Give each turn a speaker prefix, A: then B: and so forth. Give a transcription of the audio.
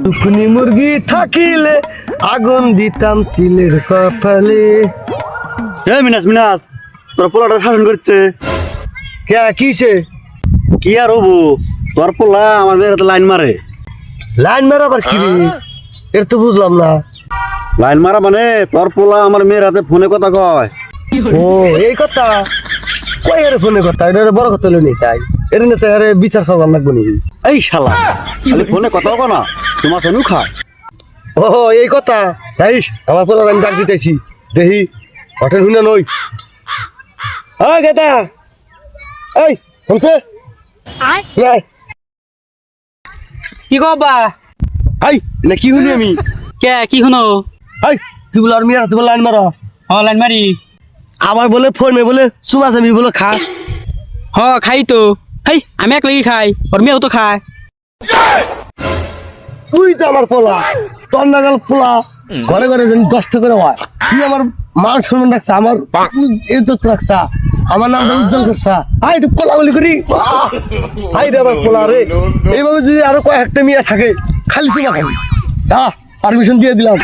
A: টুকুনি মুরগি থাকিলে আগুন দিতাম চিলের কপালে।
B: মিনাস মিনাস তোর পোলাটা শাসন করছে
A: কে কিসে?
B: কি আর হবো, তোর পোলা আমার মেয়ের লাইন মারে।
A: লাইন মারা আবার কি রে? এটা তো বুঝলাম না।
B: লাইন মারা মানে তোর পোলা আমার মেয়ের হাতে ফোনে কথা কয়।
A: ও এই কথা কই এর ফোনে কথা? এটা বড় কথা লই নি চাই, এটা নিয়ে তো আরে বিচার সবার লাগবে নি।
B: এই শালা খালি ফোনে কথা কয় না, চুমা চানু খায়।
A: ও এই কথা রাইস, আমার পোলার আমি ডাক দিতেছি, দেখি হোটেল শুনে নই। হ্যাঁ গেদা এই শুনছে নাই?
C: কি কবা?
A: হাই না কি শুনি আমি?
C: কে কি শুনো?
A: হাই তুই বলে আর মিয়া তুই বলে লাইন মারা,
C: লাইন মারি।
A: আবার বলে ফোনে বলে চুমা চামি বলে খাস।
C: খাই তো। হেই আমি এক লাগি খাই, ওর মেয়েও তো খায়।
A: তুই তো আমার পোলা, তোর নাগাল পোলা ঘরে ঘরে যেন কষ্ট করে হয়। তুই আমার মান সম্মান রাখছা, আমার ইজ্জত রাখছা, আমার নামটা উজ্জ্বল করছা। হাই একটু কোলাগুলি করি। হাই রে আমার পোলা রে, এইভাবে যদি আরো কয়েকটা মেয়ে থাকে খালি চুমা খাবি। পারমিশন দিয়ে দিলাম।